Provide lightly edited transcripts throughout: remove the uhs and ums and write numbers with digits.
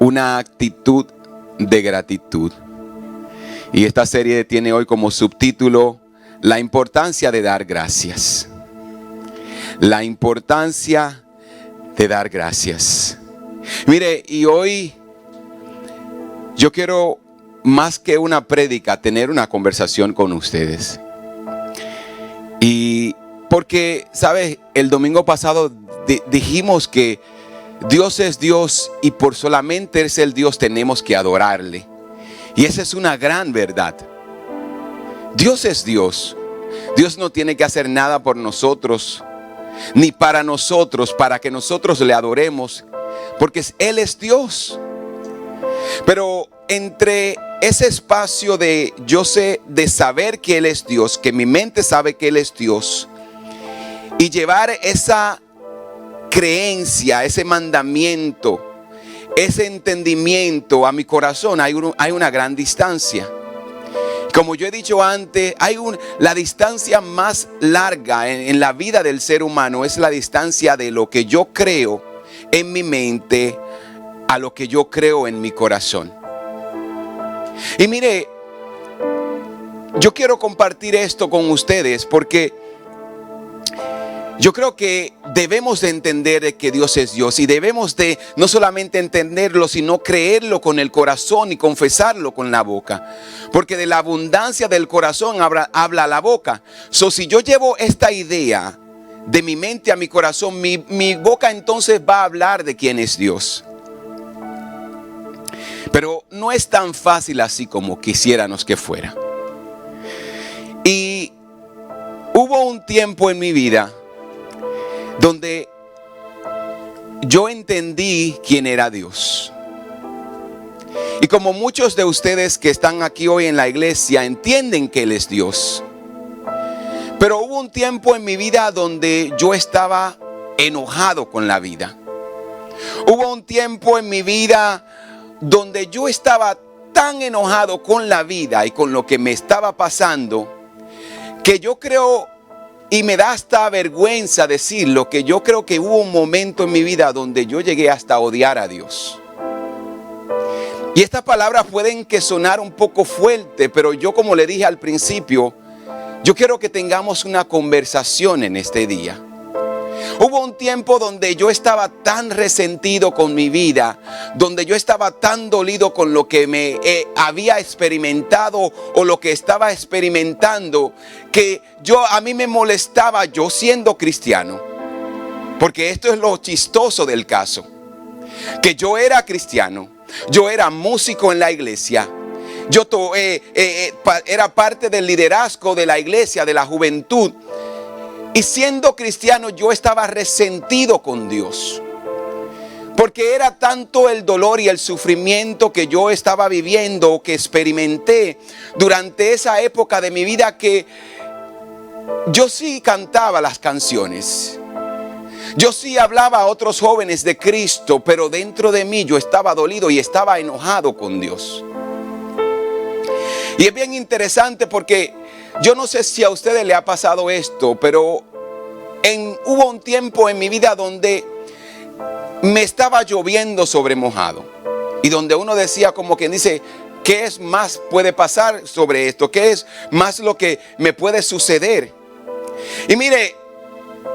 una actitud de gratitud. Y esta serie tiene hoy como subtítulo la importancia de dar gracias. La importancia de dar gracias. Mire, y hoy yo quiero, más que una prédica, tener una conversación con ustedes. Y porque, ¿sabes? El domingo pasado dijimos que Dios es Dios y por solamente es el Dios tenemos que adorarle. Y esa es una gran verdad. Dios es Dios. Dios no tiene que hacer nada por nosotros, ni para nosotros, para que nosotros le adoremos, porque Él es Dios. Pero entre ese espacio de yo sé, de saber que Él es Dios, que mi mente sabe que Él es Dios, y llevar esa creencia, ese mandamiento, ese entendimiento a mi corazón, hay una gran distancia. Como yo he dicho antes, la distancia más larga en la vida del ser humano es la distancia de lo que yo creo en mi mente a lo que yo creo en mi corazón. Y mire, yo quiero compartir esto con ustedes porque yo creo que debemos de entender que Dios es Dios y debemos de no solamente entenderlo, sino creerlo con el corazón y confesarlo con la boca. Porque de la abundancia del corazón habla la boca. Si yo llevo esta idea de mi mente a mi corazón, mi boca entonces va a hablar de quién es Dios. Pero no es tan fácil así como quisiéramos que fuera. Y hubo un tiempo en mi vida donde yo entendí quién era Dios. Y como muchos de ustedes que están aquí hoy en la iglesia entienden que Él es Dios. Pero hubo un tiempo en mi vida donde yo estaba enojado con la vida. Hubo un tiempo en mi vida donde yo estaba tan enojado con la vida y con lo que me estaba pasando, que yo creo, y me da hasta vergüenza decirlo, que yo creo que hubo un momento en mi vida donde yo llegué hasta odiar a Dios. Y estas palabras pueden que sonar un poco fuerte, pero yo, como le dije al principio, yo quiero que tengamos una conversación en este día. Hubo un tiempo donde yo estaba tan resentido con mi vida, donde yo estaba tan dolido con lo que me había experimentado o lo que estaba experimentando, que a mí me molestaba, yo siendo cristiano, porque esto es lo chistoso del caso, que yo era cristiano, yo era músico en la iglesia, yo era parte del liderazgo de la iglesia, de la juventud. Y siendo cristiano yo estaba resentido con Dios. Porque era tanto el dolor y el sufrimiento que yo estaba viviendo, que experimenté durante esa época de mi vida, que yo sí cantaba las canciones. Yo sí hablaba a otros jóvenes de Cristo, pero dentro de mí yo estaba dolido y estaba enojado con Dios. Y es bien interesante porque yo no sé si a ustedes le ha pasado esto, pero hubo un tiempo en mi vida donde me estaba lloviendo sobre mojado. Y donde uno decía, como quien dice, ¿qué es más puede pasar sobre esto? ¿Qué es más lo que me puede suceder? Y mire,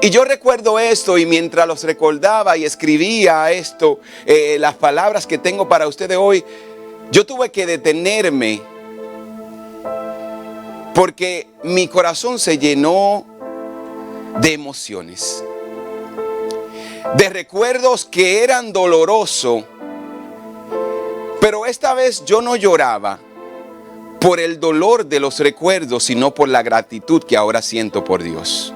y yo recuerdo esto, y mientras los recordaba y escribía esto, las palabras que tengo para ustedes hoy, yo tuve que detenerme. Porque mi corazón se llenó de emociones, de recuerdos que eran dolorosos, pero esta vez yo no lloraba por el dolor de los recuerdos, sino por la gratitud que ahora siento por Dios.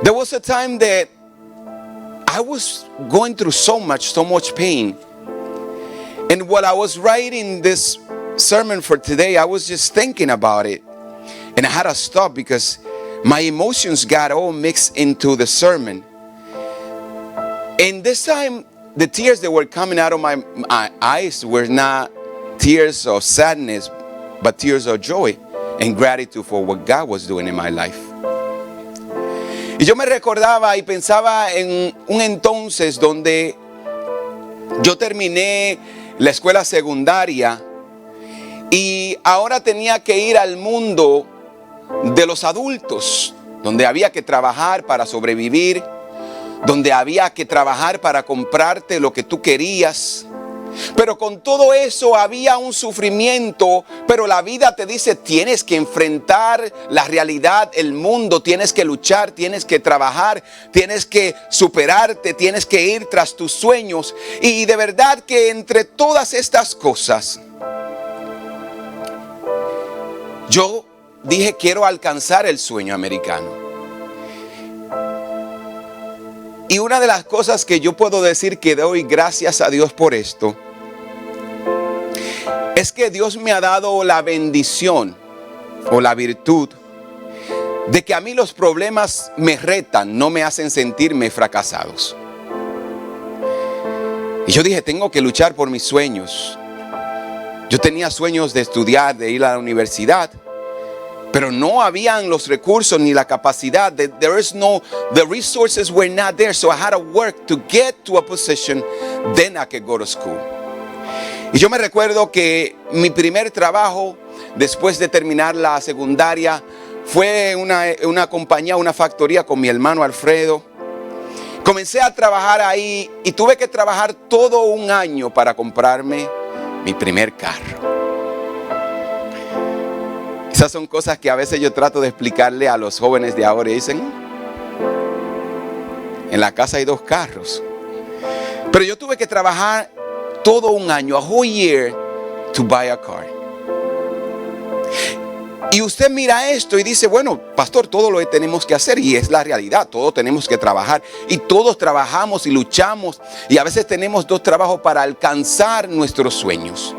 There was a time that I was going through so much pain, and while I was writing this sermon for today, I was just thinking about it. And I had to stop because my emotions got all mixed into the sermon. And this time, the tears that were coming out of my eyes were not tears of sadness, but tears of joy and gratitude for what God was doing in my life. Y yo me recordaba y pensaba en un entonces donde Yo terminé la escuela secundaria y ahora tenía que ir al mundo de los adultos, donde había que trabajar para sobrevivir, donde había que trabajar para comprarte lo que tú querías. Pero con todo eso había un sufrimiento, pero la vida te dice, tienes que enfrentar la realidad, el mundo, tienes que luchar, tienes que trabajar, tienes que superarte, tienes que ir tras tus sueños. Y de verdad que entre todas estas cosas, yo dije, quiero alcanzar el sueño americano. Y una de las cosas que yo puedo decir que doy gracias a Dios por esto, es que Dios me ha dado la bendición o la virtud de que a mí los problemas me retan, no me hacen sentirme fracasados. Y yo dije, tengo que luchar por mis sueños. Yo tenía sueños de estudiar, de ir a la universidad, pero no habían los recursos ni la capacidad. The resources were not there, so I had to work to get to a position, then I could go to school. Y yo me recuerdo que mi primer trabajo, después de terminar la secundaria, fue una compañía, una factoría con mi hermano Alfredo. Comencé a trabajar ahí y tuve que trabajar todo un año para comprarme mi primer carro. Esas son cosas que a veces yo trato de explicarle a los jóvenes de ahora y dicen, en la casa hay 2 carros. Pero yo tuve que trabajar todo un año, a whole year, to buy a car. Y usted mira esto y dice, bueno, pastor, todo lo que tenemos que hacer, y es la realidad, todos tenemos que trabajar, y todos trabajamos y luchamos, y a veces tenemos 2 trabajos para alcanzar nuestros sueños.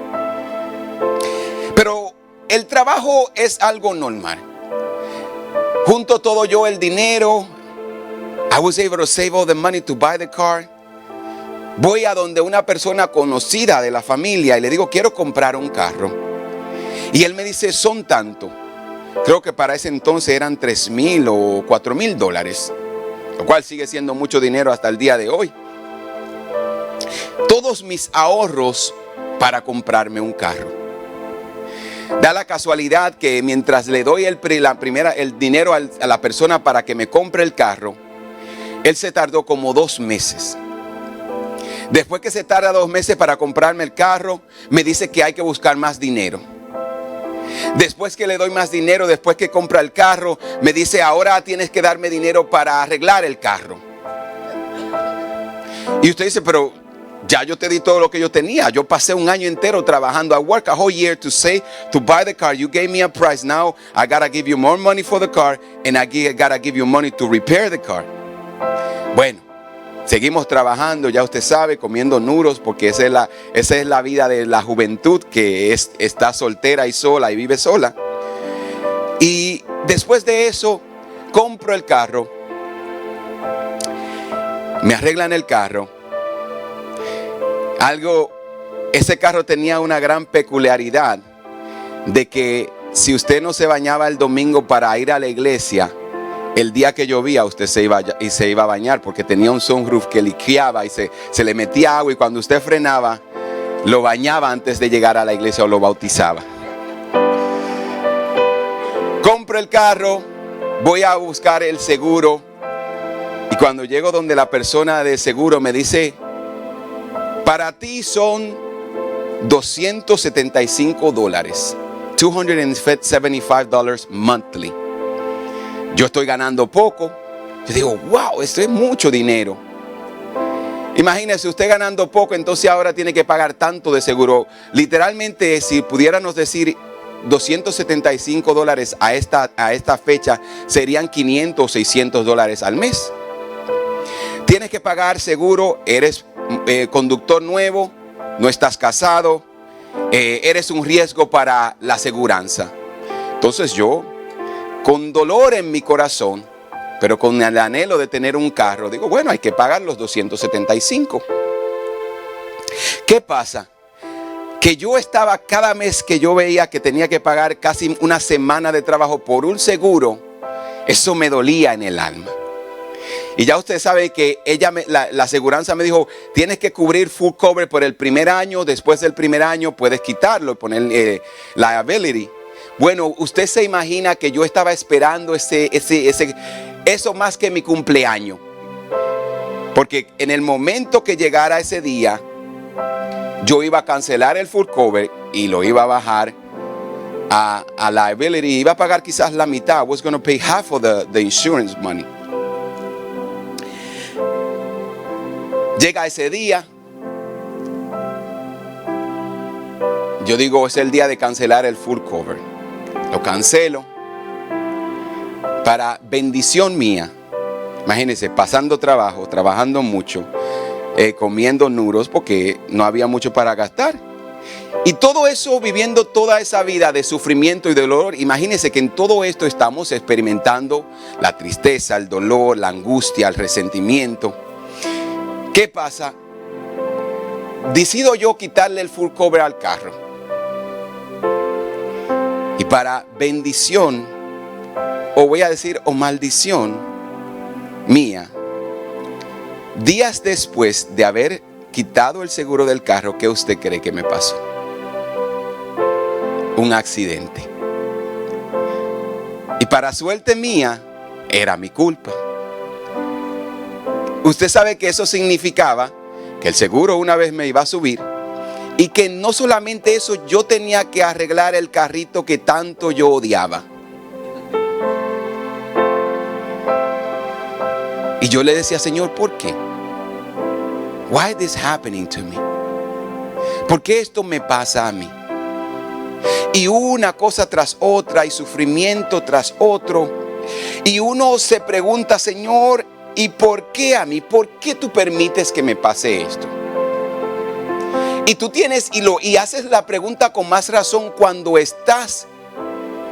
Pero el trabajo es algo normal. Junto todo yo el dinero, I was able to save all the money to buy the car. Voy a donde una persona conocida de la familia y le digo, quiero comprar un carro. Y él me dice, son tanto. Creo que para ese entonces eran $3,000 o $4,000, lo cual sigue siendo mucho dinero hasta el día de hoy. Todos mis ahorros para comprarme un carro. Da la casualidad que mientras le doy el dinero a la persona para que me compre el carro, él se tardó como 2 meses. Después que se tarda 2 meses para comprarme el carro, me dice que hay que buscar más dinero. Después que le doy más dinero, después que compra el carro, me dice, ahora tienes que darme dinero para arreglar el carro. Y usted dice, pero ya yo te di todo lo que yo tenía. Yo pasé un año entero trabajando. I worked a whole year to buy the car. You gave me a price. Now I gotta give you more money for the car, and I gotta give you money to repair the car. Bueno, seguimos trabajando, ya usted sabe, comiendo nuros, porque esa es la vida de la juventud que está soltera y sola y vive sola. Y después de eso, compro el carro, me arreglan el carro. Ese carro tenía una gran peculiaridad de que si usted no se bañaba el domingo para ir a la iglesia, el día que llovía usted se iba a bañar, porque tenía un sunroof que liqueaba y se le metía agua, y cuando usted frenaba lo bañaba antes de llegar a la iglesia o lo bautizaba. Compro el carro, voy a buscar el seguro, y cuando llego donde la persona de seguro me dice, para ti son $275, $275 monthly. Yo estoy ganando poco. Yo digo, wow, esto es mucho dinero. Imagínese usted ganando poco, entonces ahora tiene que pagar tanto de seguro. Literalmente, si pudiéramos decir $275 a esta fecha, serían $500 o $600 al mes. Tienes que pagar seguro, eres conductor nuevo, no estás casado, eres un riesgo para la aseguranza. Entonces yo, con dolor en mi corazón, pero con el anhelo de tener un carro, digo, bueno, hay que pagar los 275. ¿Qué pasa? Que yo estaba, cada mes que yo veía que tenía que pagar casi una semana de trabajo por un seguro, eso me dolía en el alma. Y ya usted sabe que la aseguranza me dijo, tienes que cubrir full cover por el primer año. Después del primer año puedes quitarlo y poner liability. Bueno, usted se imagina que yo estaba esperando eso más que mi cumpleaños. Porque en el momento que llegara ese día, yo iba a cancelar el full cover y lo iba a bajar a liability. Iba a pagar quizás la mitad. I was going to pay half of the insurance money. Llega ese día. Yo digo, es el día de cancelar el full cover. Lo cancelo. Para bendición mía. Imagínense, pasando trabajo, trabajando mucho, comiendo nuros porque no había mucho para gastar. Y todo eso, viviendo toda esa vida de sufrimiento y dolor. Imagínense que en todo esto estamos experimentando la tristeza, el dolor, la angustia, el resentimiento. ¿Qué pasa? Decido yo quitarle el full cover al carro. Y para bendición, o voy a decir, o maldición mía, días después de haber quitado el seguro del carro, ¿qué usted cree que me pasó? Un accidente. Y para suerte mía, era mi culpa. Usted sabe que eso significaba que el seguro una vez me iba a subir y que no solamente eso, yo tenía que arreglar el carrito que tanto yo odiaba. Y yo le decía, Señor, ¿por qué? Why is this happening to me? ¿Por qué esto me pasa a mí? Y una cosa tras otra y sufrimiento tras otro. Y uno se pregunta, Señor, ¿y por qué a mí? ¿Por qué tú permites que me pase esto? Y tú tienes y haces la pregunta con más razón cuando estás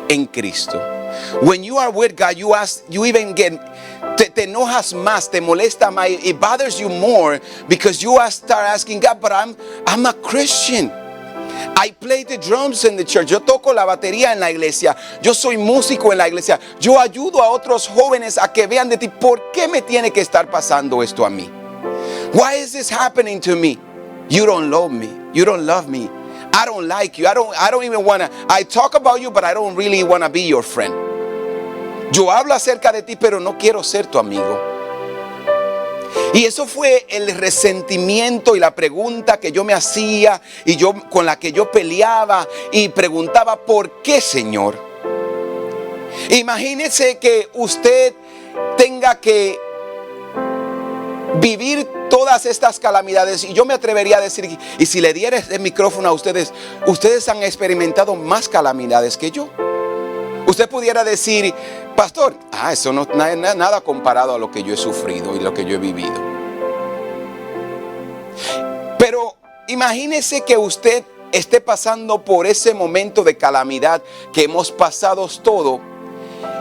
en Cristo. When you are with God, you even get, te enojas más, te molesta más, it bothers you more because you start asking God, but I'm a Christian. I play the drums in the church. Yo toco la batería en la iglesia. Yo soy músico en la iglesia. Yo ayudo a otros jóvenes a que vean de ti. ¿Por qué me tiene que estar pasando esto a mí? Why is this happening to me? You don't love me. You don't love me. I don't like you. I don't even want to. I talk about you, but I don't really want to be your friend. Yo hablo acerca de ti, pero no quiero ser tu amigo. Y eso fue el resentimiento y la pregunta que yo me hacía y con la que yo peleaba y preguntaba, ¿por qué, Señor? Imagínese que usted tenga que vivir todas estas calamidades, y yo me atrevería a decir, y si le diera el micrófono a ustedes han experimentado más calamidades que yo. Usted pudiera decir, pastor, eso no es nada comparado a lo que yo he sufrido y lo que yo he vivido. Pero imagínese que usted esté pasando por ese momento de calamidad que hemos pasado todos,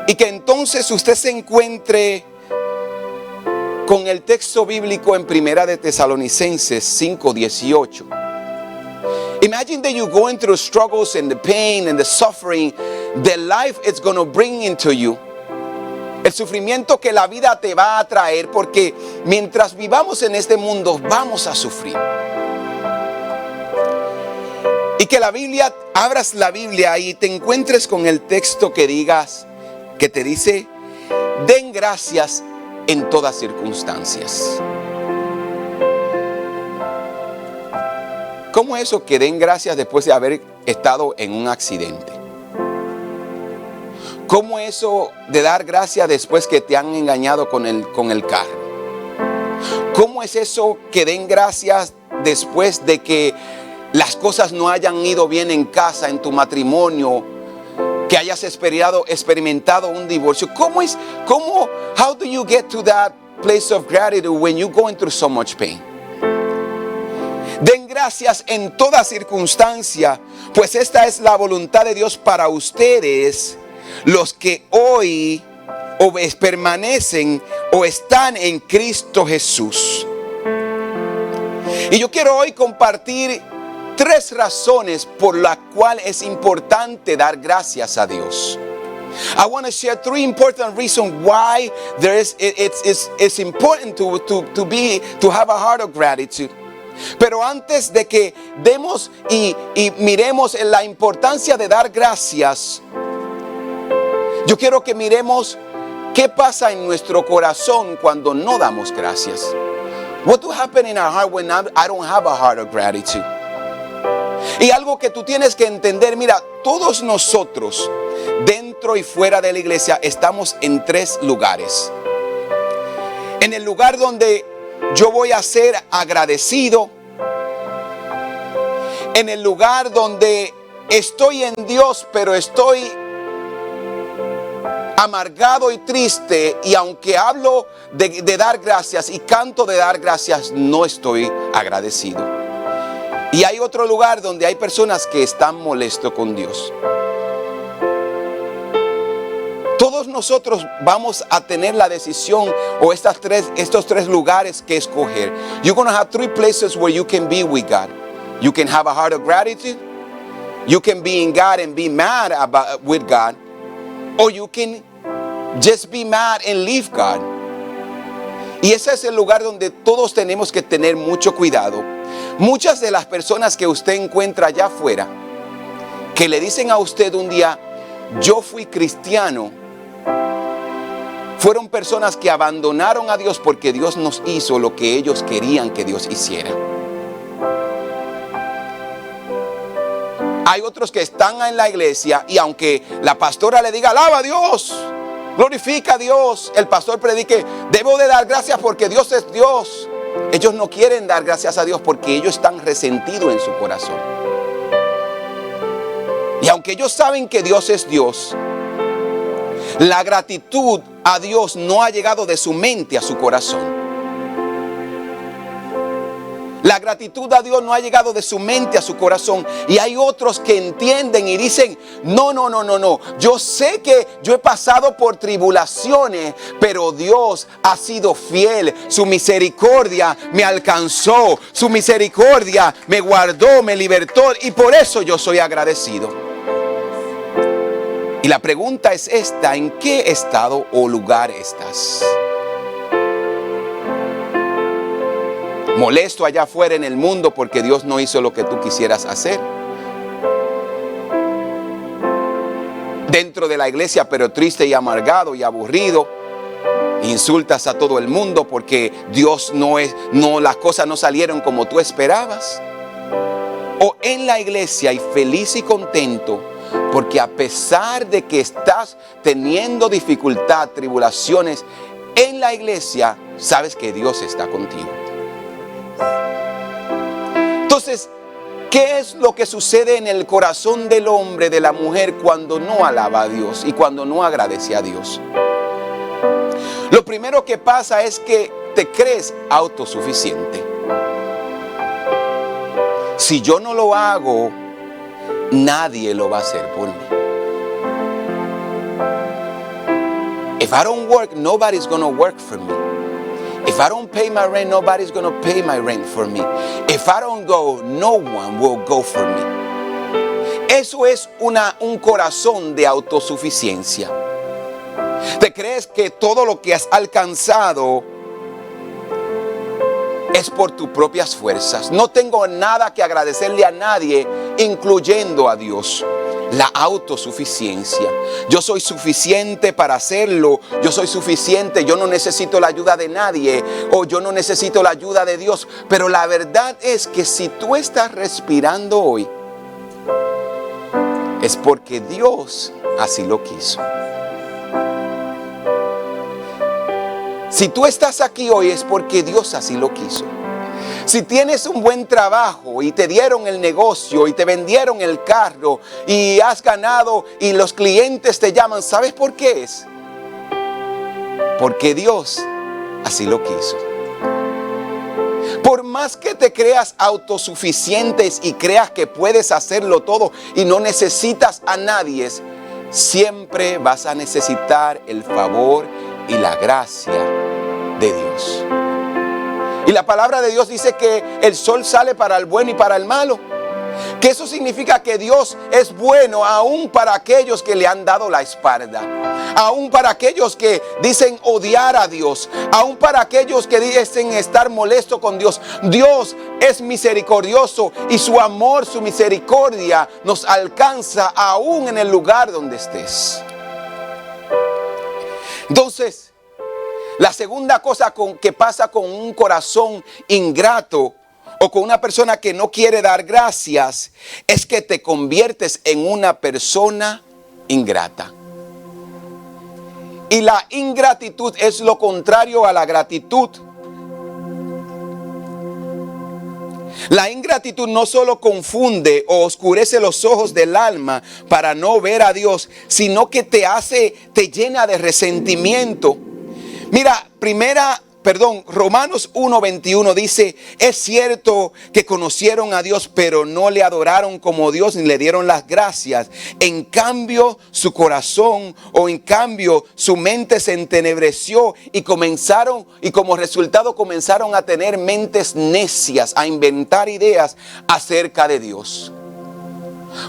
y que entonces usted se encuentre con el texto bíblico en Primera de Tesalonicenses 5:18. Imagine that you're going through struggles and the pain and the suffering that life is going to bring into you. El sufrimiento que la vida te va a traer, porque mientras vivamos en este mundo vamos a sufrir. Y que abras la Biblia y te encuentres con el texto que te dice, den gracias en todas circunstancias. ¿Cómo eso que den gracias después de haber estado en un accidente? ¿Cómo eso de dar gracias después que te han engañado con el carro? ¿Cómo es eso que den gracias después de que las cosas no hayan ido bien en casa, en tu matrimonio, que hayas experimentado un divorcio? How do you get to that place of gratitude when you're going through so much pain? Den gracias en toda circunstancia, pues esta es la voluntad de Dios para ustedes, los que hoy permanecen o están en Cristo Jesús. Y yo quiero hoy compartir 3 razones por las cuales es importante dar gracias a Dios. I want to share 3 important reasons why it's important to have a heart of gratitude. Pero antes de que demos y miremos en la importancia de dar gracias, yo quiero que miremos qué pasa en nuestro corazón cuando no damos gracias. What will happen in our heart when I don't have a heart of gratitude? Y algo que tú tienes que entender, mira, todos nosotros, dentro y fuera de la iglesia, estamos en 3 lugares. En el lugar donde yo voy a ser agradecido, en el lugar donde estoy en Dios, pero estoy amargado y triste, y aunque hablo de dar gracias y canto de dar gracias, no estoy agradecido. Y hay otro lugar donde hay personas que están molestos con Dios. Todos nosotros vamos a tener la decisión o estos 3 lugares que escoger. You're going to have 3 places where you can be with God. You can have a heart of gratitude. You can be in God and be mad with God. Or you can just be mad and leave God. Y ese es el lugar donde todos tenemos que tener mucho cuidado. Muchas de las personas que usted encuentra allá afuera, que le dicen a usted un día, yo fui cristiano, fueron personas que abandonaron a Dios porque Dios nos hizo lo que ellos querían que Dios hiciera. Hay otros que están en la iglesia y aunque la pastora le diga, alaba a Dios, glorifica a Dios, el pastor predique, debo de dar gracias porque Dios es Dios. Ellos no quieren dar gracias a Dios porque ellos están resentidos en su corazón. Y aunque ellos saben que Dios es Dios, la gratitud a Dios no ha llegado de su mente a su corazón. La gratitud a Dios no ha llegado de su mente a su corazón. Y hay otros que entienden y dicen, no. Yo sé que yo he pasado por tribulaciones, pero Dios ha sido fiel. Su misericordia me alcanzó. Su misericordia me guardó, me libertó. Y por eso yo soy agradecido. Y la pregunta es esta, ¿en qué estado o lugar estás? Molesto allá afuera en el mundo porque Dios no hizo lo que tú quisieras hacer. Dentro de la iglesia, pero triste y amargado y aburrido. Insultas a todo el mundo porque Dios las cosas no salieron como tú esperabas. O en la iglesia y feliz y contento porque a pesar de que estás teniendo dificultad, tribulaciones en la iglesia, sabes que Dios está contigo. Entonces, ¿qué es lo que sucede en el corazón del hombre, de la mujer, cuando no alaba a Dios y cuando no agradece a Dios? Lo primero que pasa es que te crees autosuficiente. Si yo no lo hago, nadie lo va a hacer por mí. If I don't work, nobody's going to work for me. If I don't pay my rent, nobody's going to pay my rent for me. If I don't go, no one will go for me. Eso es un corazón de autosuficiencia. Te crees que todo lo que has alcanzado es por tus propias fuerzas. No tengo nada que agradecerle a nadie, incluyendo a Dios. La autosuficiencia. Yo soy suficiente para hacerlo. Yo soy suficiente. Yo no necesito la ayuda de nadie. O yo no necesito la ayuda de Dios. Pero la verdad es que si tú estás respirando hoy, es porque Dios así lo quiso. Si tú estás aquí hoy es porque Dios así lo quiso. Si tienes un buen trabajo y te dieron el negocio y te vendieron el carro y has ganado y los clientes te llaman, ¿sabes por qué es? Porque Dios así lo quiso. Por más que te creas autosuficientes y creas que puedes hacerlo todo y no necesitas a nadie, siempre vas a necesitar el favor y la gracia de Dios. Y la palabra de Dios dice que el sol sale para el bueno y para el malo. Que eso significa que Dios es bueno aún para aquellos que le han dado la espalda, aún para aquellos que dicen odiar a Dios, aún para aquellos que dicen estar molestos con Dios. Dios es misericordioso y su amor, su misericordia nos alcanza aún en el lugar donde estés. Entonces, la segunda cosa que pasa con un corazón ingrato o con una persona que no quiere dar gracias es que te conviertes en una persona ingrata. Y la ingratitud es lo contrario a la gratitud. La ingratitud no solo confunde o oscurece los ojos del alma para no ver a Dios, sino que te llena de resentimiento. Mira, Romanos 1:21 dice: es cierto que conocieron a Dios, pero no le adoraron como Dios ni le dieron las gracias. En cambio, su mente se entenebreció y como resultado comenzaron a tener mentes necias, a inventar ideas acerca de Dios.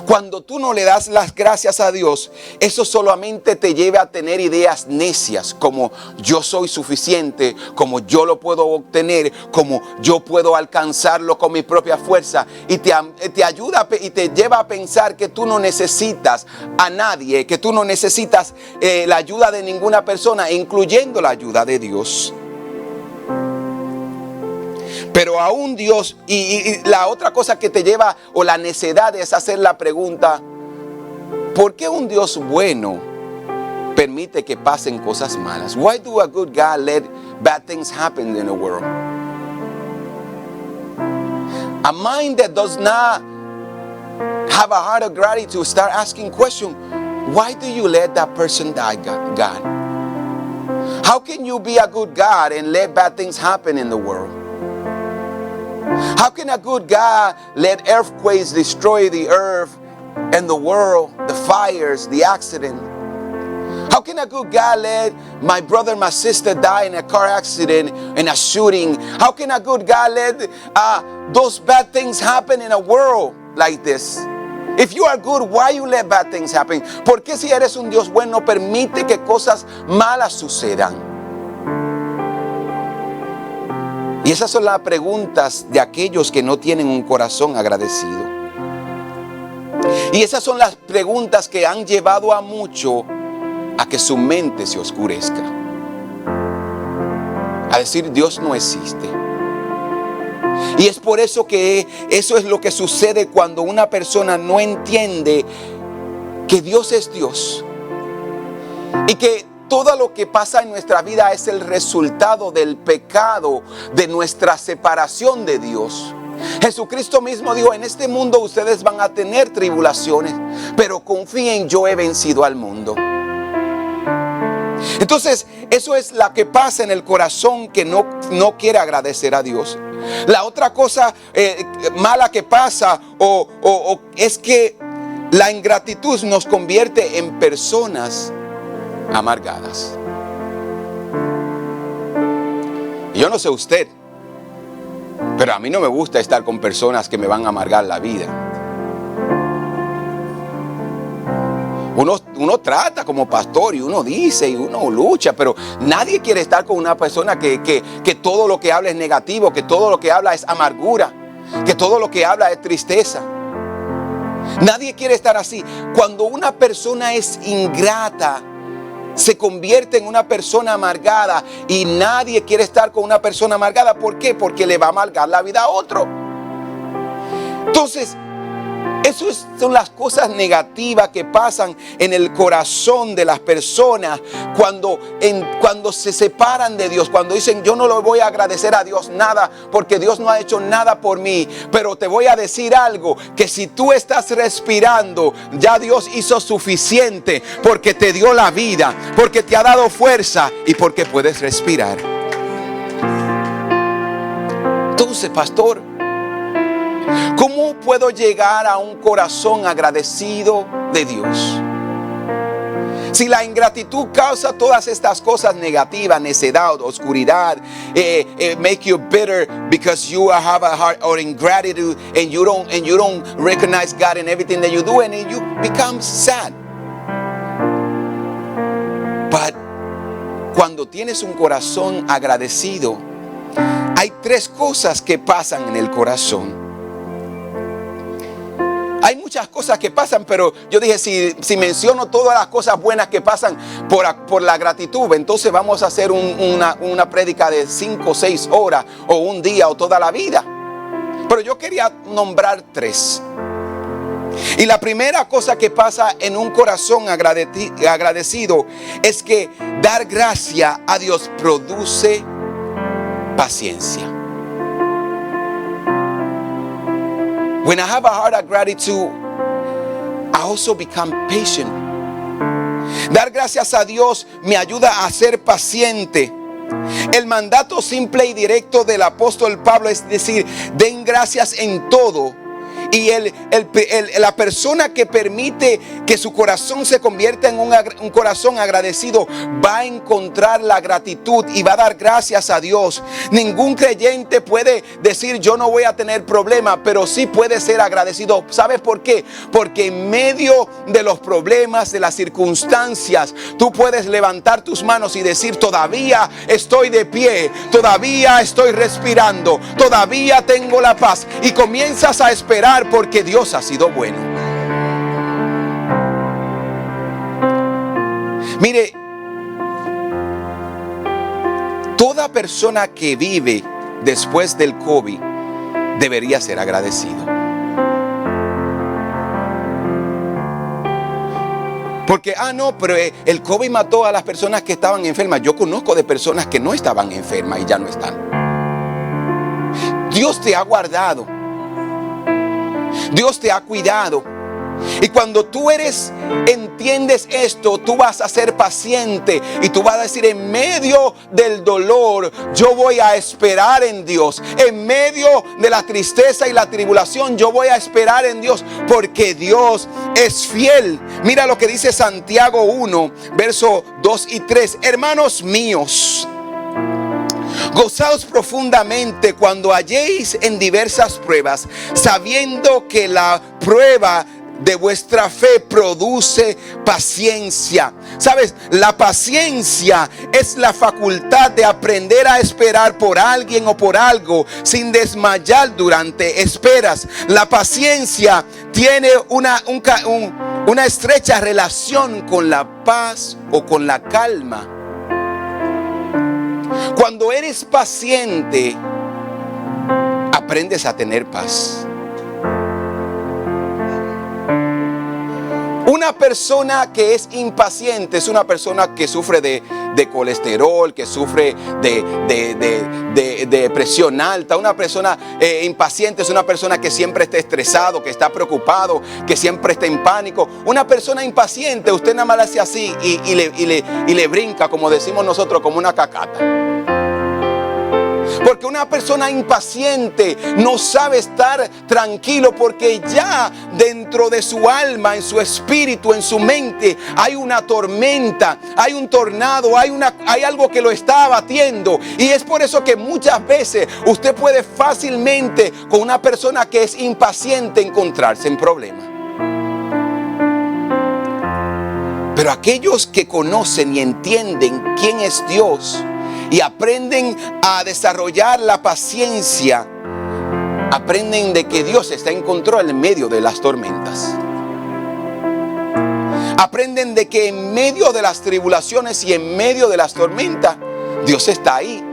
Cuando tú no le das las gracias a Dios, eso solamente te lleva a tener ideas necias, como yo soy suficiente, como yo lo puedo obtener, como yo puedo alcanzarlo con mi propia fuerza, y te ayuda y te lleva a pensar que tú no necesitas a nadie, que tú no necesitas la ayuda de ninguna persona, incluyendo la ayuda de Dios. Pero aún Dios, y la otra cosa que te lleva, o la necedad, es hacer la pregunta: ¿por qué un Dios bueno permite que pasen cosas malas? Why do a good God let bad things happen in the world? A mind that does not have a heart of gratitude start asking questions. Why do you let that person die, God? How can you be a good God and let bad things happen in the world? How can a good God let earthquakes destroy the earth and the world, the fires, the accident? How can a good God let my brother and my sister die in a car accident, in a shooting? How can a good God let those bad things happen in a world like this? If you are good, why you let bad things happen? ¿Por qué, si eres un Dios bueno, permite que cosas malas sucedan? Y esas son las preguntas de aquellos que no tienen un corazón agradecido. Y esas son las preguntas que han llevado a mucho a que su mente se oscurezca. A decir: Dios no existe. Y es por eso que eso es lo que sucede cuando una persona no entiende que Dios es Dios. Y que todo lo que pasa en nuestra vida es el resultado del pecado, de nuestra separación de Dios. Jesucristo mismo dijo: en este mundo ustedes van a tener tribulaciones, pero confíen, yo he vencido al mundo. Entonces, eso es lo que pasa en el corazón que no quiere agradecer a Dios. La otra cosa mala que pasa es que la ingratitud nos convierte en personas amargadas. Yo no sé usted, pero a mí no me gusta estar con personas que me van a amargar la vida. Uno trata como pastor y uno dice y uno lucha, pero nadie quiere estar con una persona que todo lo que habla es negativo, que todo lo que habla es amargura, que todo lo que habla es tristeza. Nadie quiere estar así. Cuando una persona es ingrata, se convierte en una persona amargada, y nadie quiere estar con una persona amargada. ¿Por qué? Porque le va a amargar la vida a otro. Entonces, esas son las cosas negativas que pasan en el corazón de las personas cuando se separan de Dios, cuando dicen: yo no le voy a agradecer a Dios nada porque Dios no ha hecho nada por mí. Pero te voy a decir algo, que si tú estás respirando, ya Dios hizo suficiente, porque te dio la vida, porque te ha dado fuerza y porque puedes respirar. Entonces, pastor, ¿cómo puedo llegar a un corazón agradecido de Dios? Si la ingratitud causa todas estas cosas negativas, necedad, oscuridad, make you bitter because you have a heart or ingratitude and you don't recognize God in everything that you do, and you become sad. But cuando tienes un corazón agradecido, hay 3 cosas que pasan en el corazón. Hay muchas cosas que pasan, pero yo dije, si menciono todas las cosas buenas que pasan por la gratitud, entonces vamos a hacer una prédica de 5 o 6 horas, o un día, o toda la vida. Pero yo quería nombrar 3. Y la primera cosa que pasa en un corazón agradecido es que dar gracia a Dios produce paciencia. When I have a heart of gratitude, I also become patient. Dar gracias a Dios me ayuda a ser paciente. El mandato simple y directo del apóstol Pablo es decir, den gracias en todo. Y la persona que permite que su corazón se convierta en un corazón agradecido va a encontrar la gratitud y va a dar gracias a Dios. Ningún creyente puede decir yo no voy a tener problema, pero sí puede ser agradecido. ¿Sabes por qué? Porque en medio de los problemas, de las circunstancias, tú puedes levantar tus manos y decir todavía estoy de pie, todavía estoy respirando, todavía tengo la paz, y comienzas a esperar porque Dios ha sido bueno. Mire, toda persona que vive después del COVID debería ser agradecido. Porque, no, pero el COVID mató a las personas que estaban enfermas. Yo conozco de personas que no estaban enfermas y ya no están. Dios te ha guardado. Dios te ha cuidado. Y cuando tú entiendes esto, tú vas a ser paciente y tú vas a decir, en medio del dolor, yo voy a esperar en Dios. En medio de la tristeza y la tribulación, yo voy a esperar en Dios, porque Dios es fiel. Mira lo que dice Santiago 1, versos 2 y 3. Hermanos míos, gozaos profundamente cuando halléis en diversas pruebas, sabiendo que la prueba de vuestra fe produce paciencia. ¿Sabes? La paciencia es la facultad de aprender a esperar por alguien o por algo sin desmayar durante esperas. La paciencia tiene una estrecha relación con la paz o con la calma. Cuando eres paciente, aprendes a tener paz. Una persona que es impaciente es una persona que sufre de colesterol, que sufre de presión alta. Una persona impaciente es una persona que siempre está estresado, que está preocupado, que siempre está en pánico. Una persona impaciente, usted nada más le hace así y le brinca, como decimos nosotros, como una cacata. Porque una persona impaciente no sabe estar tranquilo, porque ya dentro de su alma, en su espíritu, en su mente, hay una tormenta, hay un tornado, hay algo que lo está abatiendo. Y es por eso que muchas veces usted puede fácilmente, con una persona que es impaciente, encontrarse en problemas. Pero aquellos que conocen y entienden quién es Dios y aprenden a desarrollar la paciencia, aprenden de que Dios está en control en medio de las tormentas. Aprenden de que en medio de las tribulaciones y en medio de las tormentas, Dios está ahí.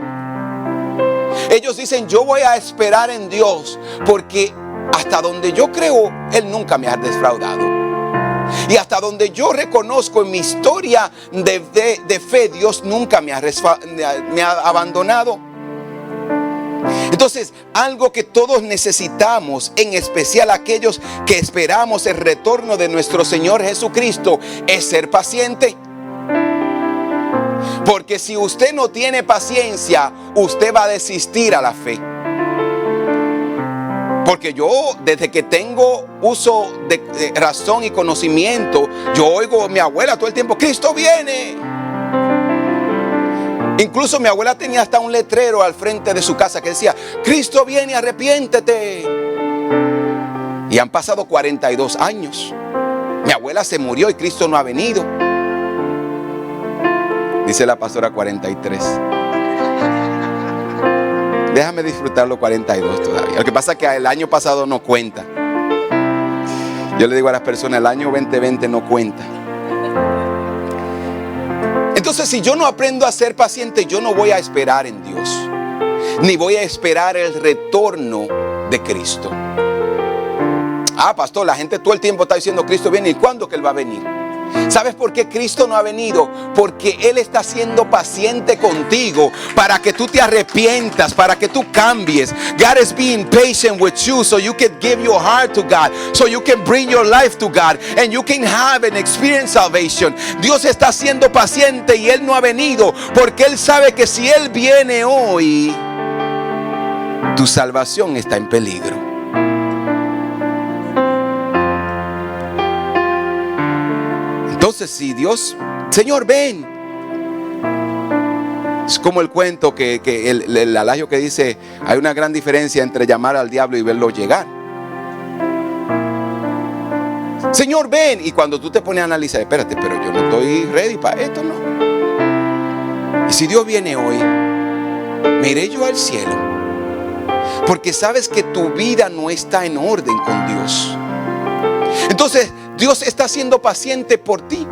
Ellos dicen, yo voy a esperar en Dios, porque hasta donde yo creo, Él nunca me ha defraudado. Y hasta donde yo reconozco en mi historia de fe, Dios nunca me ha abandonado. Entonces, algo que todos necesitamos, en especial aquellos que esperamos el retorno de nuestro Señor Jesucristo, es ser paciente. Porque si usted no tiene paciencia, usted va a desistir a la fe. Porque yo, desde que tengo uso de razón y conocimiento, yo oigo a mi abuela todo el tiempo: Cristo viene. Incluso mi abuela tenía hasta un letrero al frente de su casa que decía: Cristo viene, arrepiéntete. Y han pasado 42 años. Mi abuela se murió y Cristo no ha venido. Dice la pastora 43. Déjame disfrutar los 42 todavía. Lo que pasa es que el año pasado no cuenta. Yo le digo a las personas: el año 2020 no cuenta. Entonces, si yo no aprendo a ser paciente, yo no voy a esperar en Dios, ni voy a esperar el retorno de Cristo. Ah, pastor, la gente todo el tiempo está diciendo: Cristo viene. ¿Y cuándo que Él va a venir? ¿Sabes por qué Cristo no ha venido? Porque Él está siendo paciente contigo para que tú te arrepientas, para que tú cambies. God is being patient with you so you can give your heart to God, so you can bring your life to God and you can have and experience salvation. Dios está siendo paciente y Él no ha venido porque Él sabe que si Él viene hoy, tu salvación está en peligro. Entonces, si Dios: Señor, ven. Es como el cuento que el adagio que dice: hay una gran diferencia entre llamar al diablo y verlo llegar. Señor, ven. Y cuando tú te pones a analizar: espérate, pero yo no estoy ready para esto, ¿no? Y si Dios viene hoy, ¿me iré yo al cielo? Porque sabes que tu vida no está en orden con Dios. Entonces, Dios está siendo paciente por ti.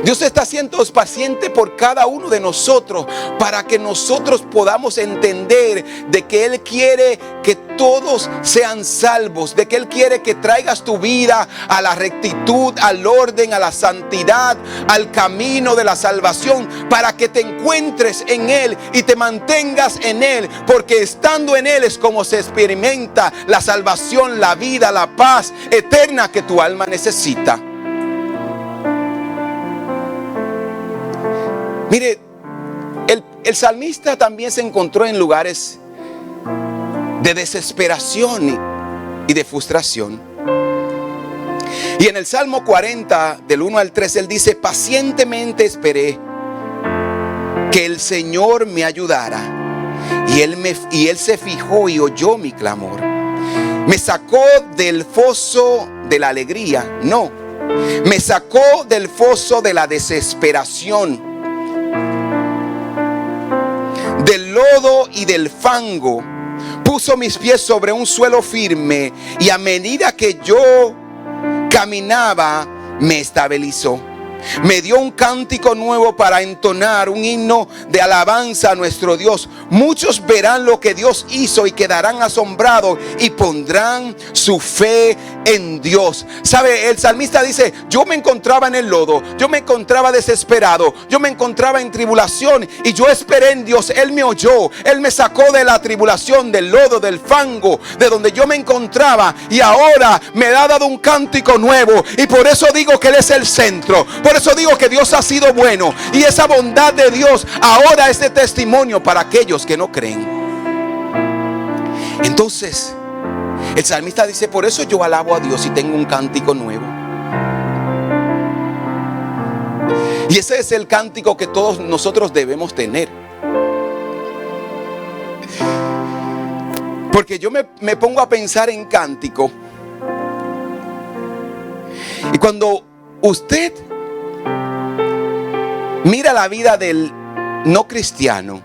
Dios está siendo paciente por cada uno de nosotros para que nosotros podamos entender de que Él quiere que todos sean salvos, de que Él quiere que traigas tu vida a la rectitud, al orden, a la santidad, al camino de la salvación, para que te encuentres en Él y te mantengas en Él, porque estando en Él es como se experimenta la salvación, la vida, la paz eterna que tu alma necesita. Mire, el salmista también se encontró en lugares de desesperación y de frustración. Y en el Salmo 40, del 1 al 3, él dice: pacientemente esperé que el Señor me ayudara, y él se fijó y oyó mi clamor. Me sacó del foso de la alegría, no, me sacó del foso de la desesperación, del lodo y del fango. Puso mis pies sobre un suelo firme, y a medida que yo caminaba, me estabilizó. Me dio un cántico nuevo para entonar, un himno de alabanza a nuestro Dios. Muchos verán lo que Dios hizo y quedarán asombrados y pondrán su fe en Dios. ¿Sabe? El salmista dice: yo me encontraba en el lodo, yo me encontraba desesperado, yo me encontraba en tribulación, y yo esperé en Dios. Él me oyó, Él me sacó de la tribulación, del lodo, del fango, de donde yo me encontraba, y ahora me ha dado un cántico nuevo. Y por eso digo que Él es el centro. Por eso digo que Dios ha sido bueno, y esa bondad de Dios ahora es de testimonio para aquellos que no creen. Entonces, el salmista dice: por eso yo alabo a Dios y tengo un cántico nuevo. Y ese es el cántico que todos nosotros debemos tener. Porque yo me pongo a pensar en cántico, y cuando usted mira la vida del no cristiano,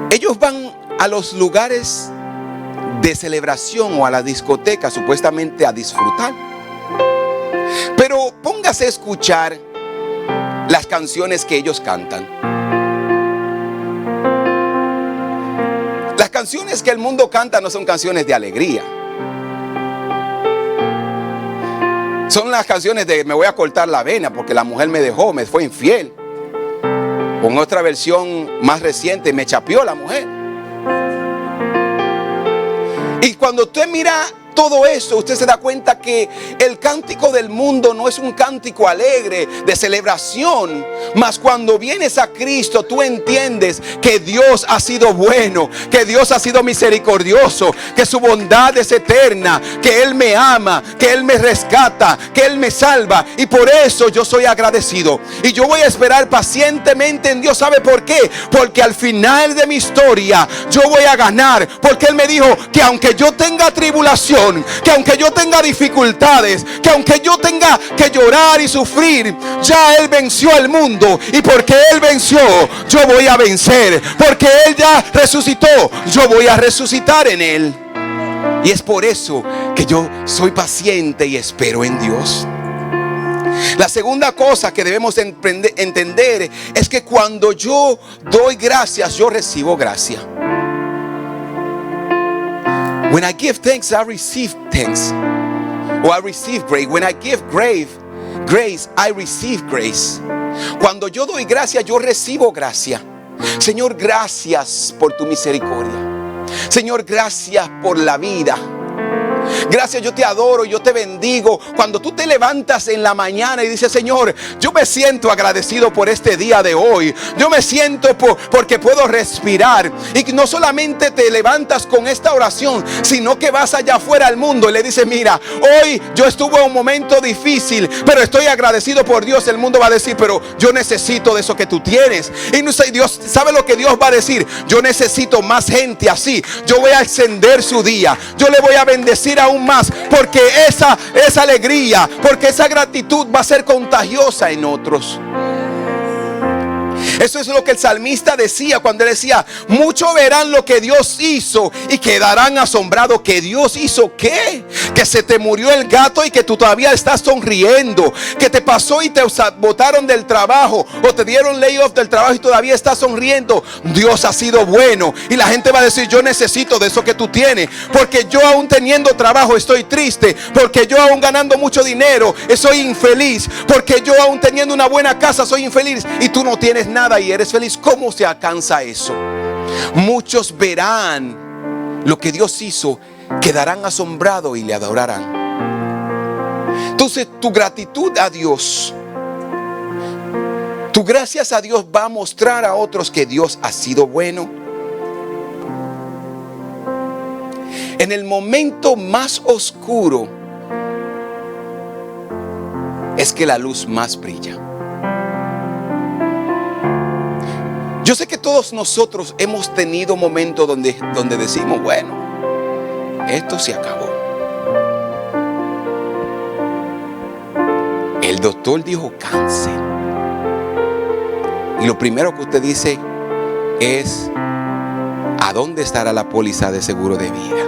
ellos van a los lugares de celebración o a la discoteca supuestamente a disfrutar. Pero póngase a escuchar las canciones que ellos cantan. Las canciones que el mundo canta no son canciones de alegría. Son las canciones de: me voy a cortar la vena porque la mujer me dejó, me fue infiel. Con otra versión más reciente: me chapeó la mujer. Y cuando usted mira todo eso, usted se da cuenta que el cántico del mundo no es un cántico alegre de celebración, mas cuando vienes a Cristo tú entiendes que Dios ha sido bueno, que Dios ha sido misericordioso, que su bondad es eterna, que Él me ama, que Él me rescata, que Él me salva, y por eso yo soy agradecido y yo voy a esperar pacientemente en Dios. ¿Sabe por qué? Porque al final de mi historia yo voy a ganar, porque Él me dijo que aunque yo tenga tribulación, que aunque yo tenga dificultades, que aunque yo tenga que llorar y sufrir, ya Él venció al mundo, y porque Él venció yo voy a vencer, porque Él ya resucitó, yo voy a resucitar en Él. Y es por eso que yo soy paciente y espero en Dios. La segunda cosa que debemos entender es que cuando yo doy gracias, yo recibo gracia. When I give thanks, I receive thanks. Or I receive grace. When I give grace, I receive grace. Cuando yo doy gracia, yo recibo gracia. Señor, gracias por tu misericordia. Señor, gracias por la vida. Gracias, yo te adoro, yo te bendigo. Cuando tú te levantas en la mañana y dices: Señor, yo me siento agradecido por este día de hoy. Yo me siento porque puedo respirar. Y no solamente te levantas con esta oración, sino que vas allá afuera al mundo y le dices: mira, hoy yo estuve en un momento difícil, pero estoy agradecido por Dios. El mundo va a decir: pero yo necesito de eso que tú tienes. Y no sé, Dios sabe lo que Dios va a decir: yo necesito más gente así. Yo voy a extender su día. Yo le voy a bendecir aún más, porque esa alegría, porque esa gratitud va a ser contagiosa en otros. Eso es lo que el salmista decía cuando él decía: muchos verán lo que Dios hizo y quedarán asombrados. ¿Que Dios hizo qué? Que se te murió el gato y que tú todavía estás sonriendo. Que te pasó y te botaron del trabajo, o te dieron layoff del trabajo y todavía estás sonriendo. Dios ha sido bueno. Y la gente va a decir: yo necesito de eso que tú tienes, porque yo aún teniendo trabajo estoy triste, porque yo aún ganando mucho dinero soy infeliz, porque yo aún teniendo una buena casa soy infeliz, y tú no tienes nada y eres feliz. ¿Cómo se alcanza eso? Muchos verán lo que Dios hizo, quedarán asombrados y le adorarán. Entonces tu gratitud a Dios, tu gracias a Dios va a mostrar a otros que Dios ha sido bueno. En el momento más oscuro es que la luz más brilla. Yo sé que todos nosotros hemos tenido momentos donde decimos: bueno, esto se acabó. El doctor dijo cáncer. Y lo primero que usted dice es: ¿a dónde estará la póliza de seguro de vida?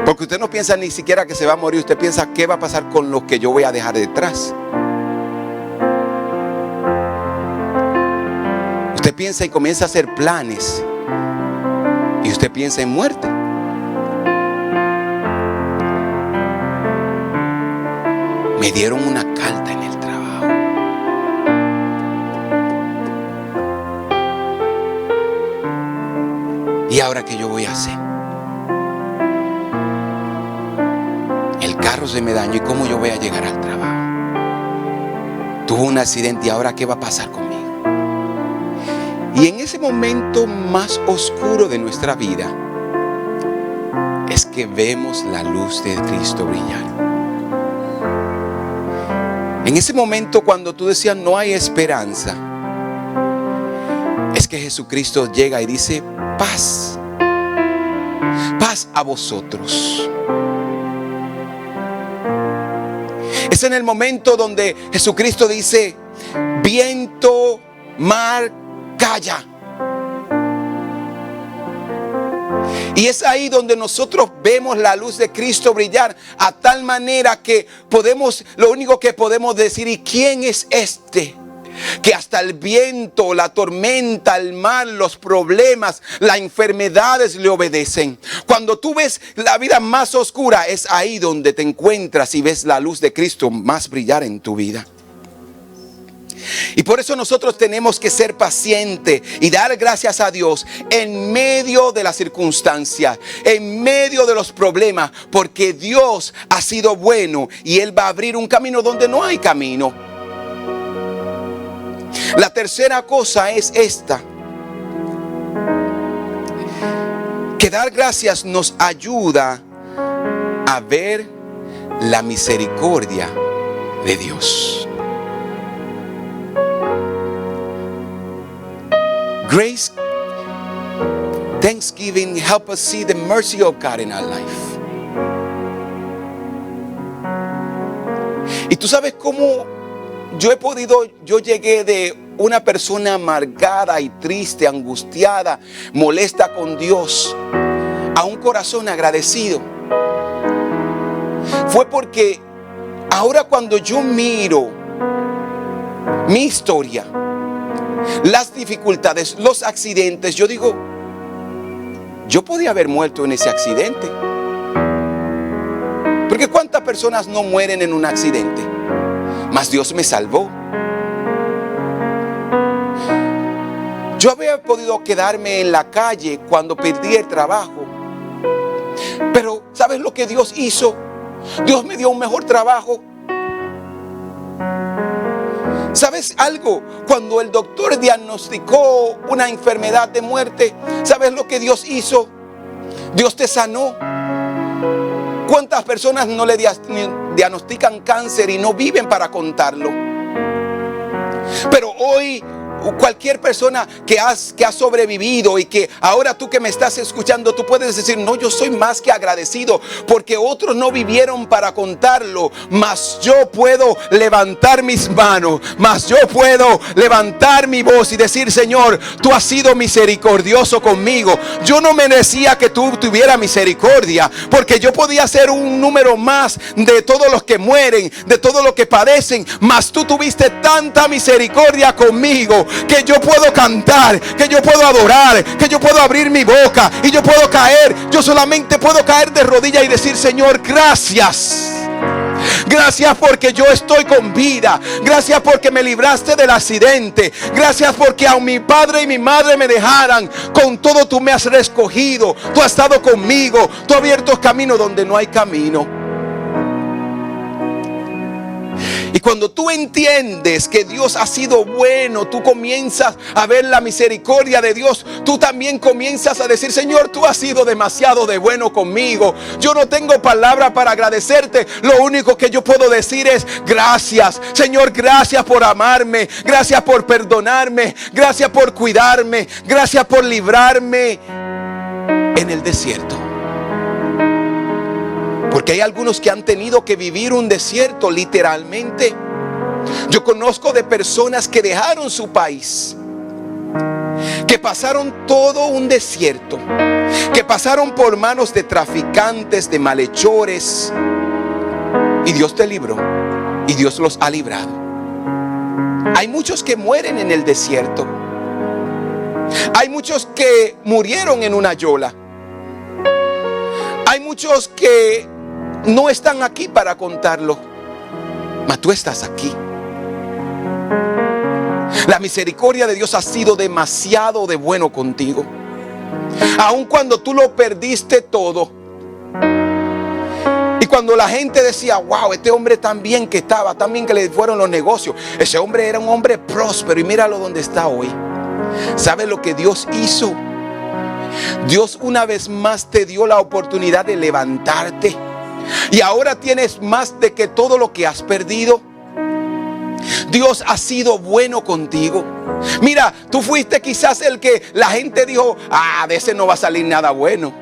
Porque usted no piensa ni siquiera que se va a morir. Usted piensa: ¿qué va a pasar con lo que yo voy a dejar detrás? Usted piensa y comienza a hacer planes, y usted piensa en muerte. Me dieron una carta en el trabajo. ¿Y ahora qué yo voy a hacer? El carro se me dañó, ¿y cómo yo voy a llegar al trabajo? Tuve un accidente, ¿y ahora qué va a pasar conmigo? Y en ese momento más oscuro de nuestra vida es que vemos la luz de Cristo brillar. En ese momento cuando tú decías: no hay esperanza, es que Jesucristo llega y dice: paz, paz a vosotros. Es en el momento donde Jesucristo dice: viento, mar, calla. Y es ahí donde nosotros vemos la luz de Cristo brillar, a tal manera que lo único que podemos decir: ¿y quién es este? Que hasta el viento, la tormenta, el mar, los problemas, las enfermedades le obedecen. Cuando tú ves la vida más oscura, es ahí donde te encuentras y ves la luz de Cristo más brillar en tu vida. Y por eso nosotros tenemos que ser pacientes y dar gracias a Dios en medio de las circunstancias, en medio de los problemas, porque Dios ha sido bueno y Él va a abrir un camino donde no hay camino. La tercera cosa es esta: que dar gracias nos ayuda a ver la misericordia de Dios. Grace, Thanksgiving help us see the mercy of God in our life. Y tú sabes cómo yo llegué de una persona amargada y triste, angustiada, molesta con Dios, a un corazón agradecido. Fue porque ahora cuando yo miro mi historia, las dificultades, los accidentes, yo digo, yo podía haber muerto en ese accidente. Porque ¿cuántas personas no mueren en un accidente? Mas Dios me salvó. Yo había podido quedarme en la calle cuando perdí el trabajo. Pero ¿sabes lo que Dios hizo? Dios me dio un mejor trabajo. ¿Sabes algo? Cuando el doctor diagnosticó una enfermedad de muerte, ¿sabes lo que Dios hizo? Dios te sanó. ¿Cuántas personas no le diagnostican cáncer y no viven para contarlo? Pero hoy cualquier persona que ha sobrevivido y que ahora tú que me estás escuchando, tú puedes decir, no, yo soy más que agradecido porque otros no vivieron para contarlo, mas yo puedo levantar mis manos, mas yo puedo levantar mi voz y decir, Señor, tú has sido misericordioso conmigo. Yo no merecía que tú tuvieras misericordia, porque yo podía ser un número más de todos los que mueren, de todos los que padecen, mas tú tuviste tanta misericordia conmigo que yo puedo cantar, que yo puedo adorar, que yo puedo abrir mi boca y yo puedo caer. Yo solamente puedo caer de rodillas y decir, Señor, gracias. Gracias porque yo estoy con vida. Gracias porque me libraste del accidente. Gracias porque aun mi padre y mi madre me dejaran, con todo tú me has escogido. Tú has estado conmigo. Tú has abierto caminos donde no hay camino. Y cuando tú entiendes que Dios ha sido bueno, tú comienzas a ver la misericordia de Dios. Tú también comienzas a decir, Señor, tú has sido demasiado de bueno conmigo. Yo no tengo palabra para agradecerte. Lo único que yo puedo decir es gracias. Señor, gracias por amarme. Gracias por perdonarme. Gracias por cuidarme. Gracias por librarme en el desierto. Porque hay algunos que han tenido que vivir un desierto literalmente. Yo conozco de personas que dejaron su país, que pasaron todo un desierto, que pasaron por manos de traficantes, de malhechores, y Dios te libró y Dios los ha librado. Hay muchos que mueren en el desierto. Hay muchos que murieron en una yola. Hay muchos que no están aquí para contarlo, mas tú estás aquí. La misericordia de Dios ha sido demasiado de bueno contigo. Aun cuando tú lo perdiste todo, y cuando la gente decía, wow, este hombre tan bien que estaba, tan bien que le fueron los negocios, ese hombre era un hombre próspero y míralo donde está hoy. ¿Sabes lo que Dios hizo? Dios una vez más te dio la oportunidad de levantarte. Y ahora tienes más de que todo lo que has perdido. Dios ha sido bueno contigo. Mira, tú fuiste quizás el que la gente dijo, de ese no va a salir nada bueno.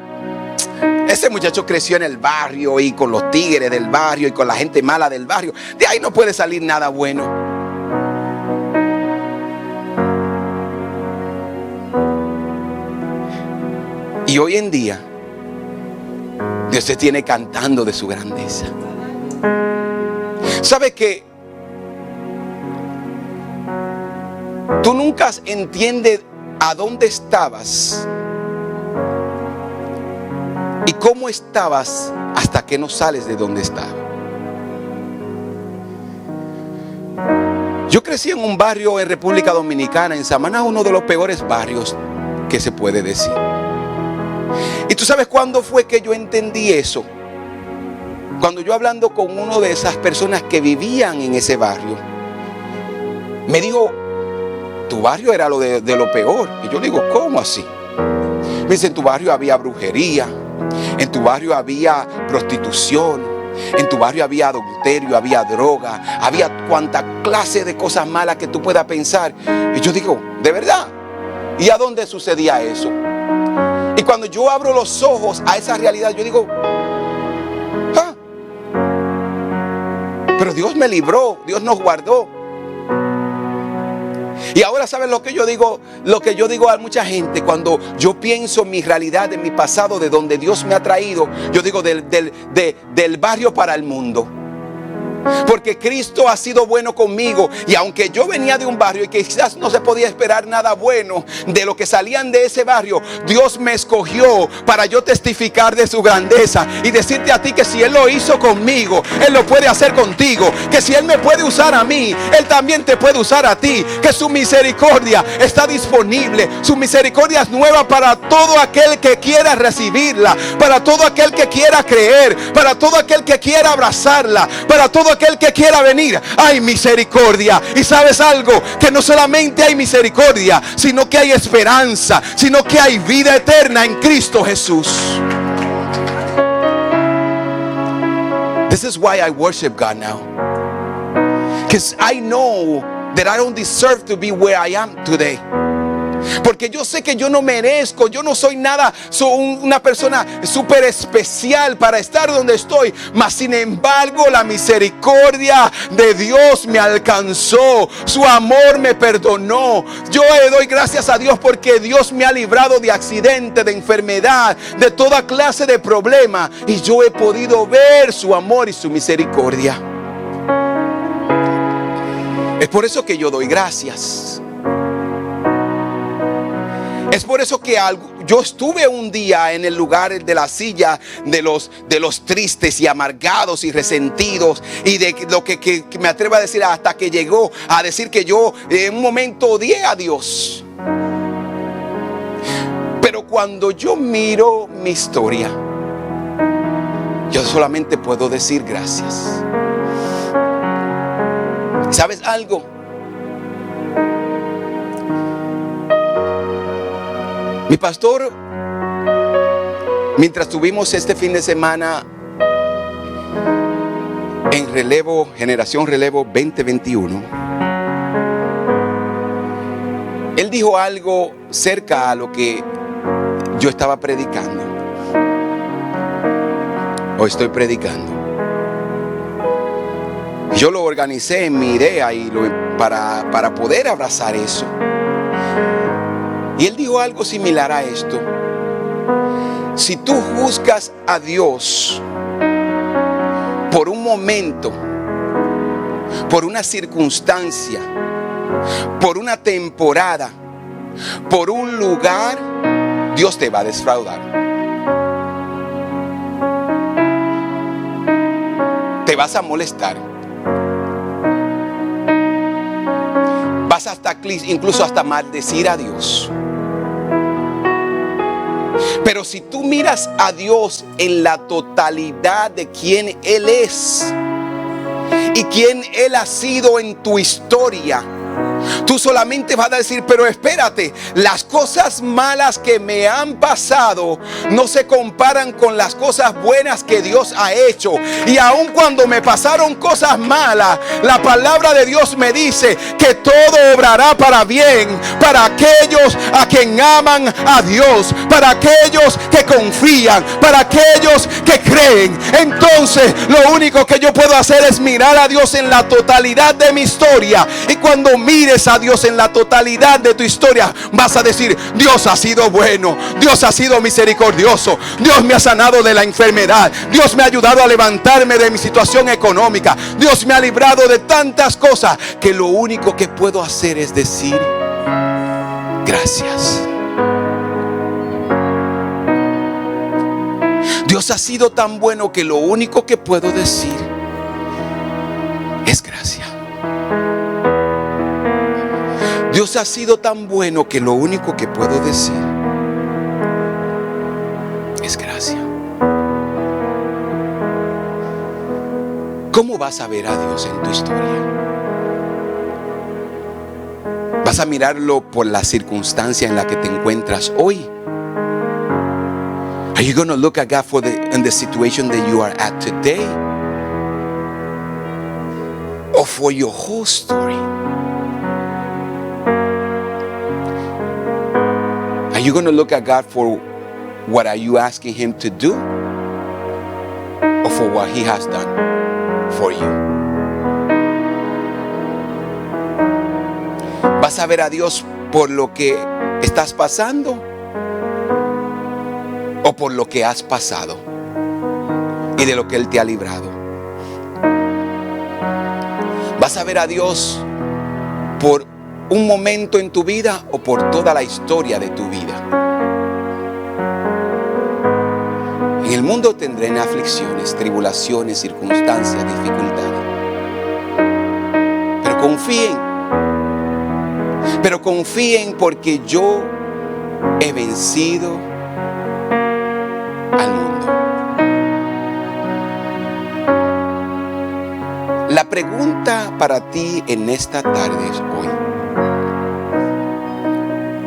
Ese muchacho creció en el barrio y con los tigres del barrio y con la gente mala del barrio. De ahí no puede salir nada bueno. Y hoy en día Dios te tiene cantando de su grandeza. ¿Sabe que tú nunca entiendes a dónde estabas y cómo estabas hasta que no sales de donde estabas? Yo crecí en un barrio en República Dominicana, en Samaná, uno de los peores barrios que se puede decir. ¿Y tú sabes cuándo fue que yo entendí eso? Cuando yo, hablando con uno de esas personas que vivían en ese barrio, me dijo: tu barrio era lo de lo peor. Y yo digo: ¿cómo así? Me dice: en tu barrio había brujería, en tu barrio había prostitución, en tu barrio había adulterio, había droga, había cuanta clase de cosas malas que tú puedas pensar. Y yo digo: ¿de verdad? ¿Y a dónde sucedía eso? Y cuando yo abro los ojos a esa realidad, yo digo: ¿ah? Pero Dios me libró, Dios nos guardó. Y ahora, ¿sabes lo que yo digo? Lo que yo digo a mucha gente cuando yo pienso en mi realidad, en mi pasado, de donde Dios me ha traído. Yo digo: del barrio para el mundo. Porque Cristo ha sido bueno conmigo. Y aunque yo venía de un barrio y que quizás no se podía esperar nada bueno de lo que salían de ese barrio, Dios me escogió para yo testificar de su grandeza y decirte a ti que si Él lo hizo conmigo, Él lo puede hacer contigo. Que si Él me puede usar a mí, Él también te puede usar a ti. Que su misericordia está disponible. Su misericordia es nueva para todo aquel que quiera recibirla, para todo aquel que quiera creer, para todo aquel que quiera abrazarla, para todo aquel que quiera venir. Hay misericordia. Y sabes algo, que no solamente hay misericordia, sino que hay esperanza, sino que hay vida eterna en Cristo Jesús. This is why I worship God now, because I know that I don't deserve to be where I am today. Porque yo sé que yo no merezco, yo no soy nada, soy una persona súper especial para estar donde estoy. Mas sin embargo, la misericordia de Dios me alcanzó, su amor me perdonó. Yo le doy gracias a Dios porque Dios me ha librado de accidente, de enfermedad, de toda clase de problema. Y yo he podido ver su amor y su misericordia. Es por eso que yo doy gracias. Es por eso que yo estuve un día en el lugar de la silla de los tristes y amargados y resentidos, y de lo que me atrevo a decir, hasta que llegó a decir que yo en un momento odié a Dios. Pero cuando yo miro mi historia, yo solamente puedo decir gracias. ¿Sabes algo? Mi pastor, mientras tuvimos este fin de semana en Relevo, Generación Relevo 2021, él dijo algo cerca a lo que yo estaba predicando, o estoy predicando. Yo lo organicé en mi idea y para poder abrazar eso. Y él dijo algo similar a esto: si tú juzgas a Dios por un momento, por una circunstancia, por una temporada, por un lugar, Dios te va a defraudar. Te vas a molestar. Vas hasta incluso hasta maldecir a Dios. Pero si tú miras a Dios en la totalidad de quién Él es y quién Él ha sido en tu historia, tú solamente vas a decir: pero espérate, las cosas malas que me han pasado no se comparan con las cosas buenas que Dios ha hecho. Y aun cuando me pasaron cosas malas, la palabra de Dios me dice que todo obrará para bien para aquellos a quien aman a Dios, para aquellos que confían, para aquellos que creen. Entonces lo único que yo puedo hacer es mirar a Dios en la totalidad de mi historia. Y cuando mires a Dios en la totalidad de tu historia, vas a decir: Dios ha sido bueno, Dios ha sido misericordioso, Dios me ha sanado de la enfermedad, Dios me ha ayudado a levantarme de mi situación económica, Dios me ha librado de tantas cosas, que lo único que puedo hacer es decir gracias. Dios ha sido tan bueno que lo único que puedo decir es gracias. Dios ha sido tan bueno que lo único que puedo decir es gracias. ¿Cómo vas a ver a Dios en tu historia? ¿Vas a mirarlo por la circunstancia en la que te encuentras hoy? Are you going to look at God in the situation that you are at today? Or for your whole story? Are you going to look at God for what are you asking Him to do? Or for what He has done for you? ¿Vas a ver a Dios por lo que estás pasando o por lo que has pasado y de lo que Él te ha librado? ¿Vas a ver a Dios por un momento en tu vida o por toda la historia de tu vida? En el mundo tendrán aflicciones, tribulaciones, circunstancias, dificultades. Pero confíen porque yo he vencido al mundo. La pregunta para ti en esta tarde es hoy: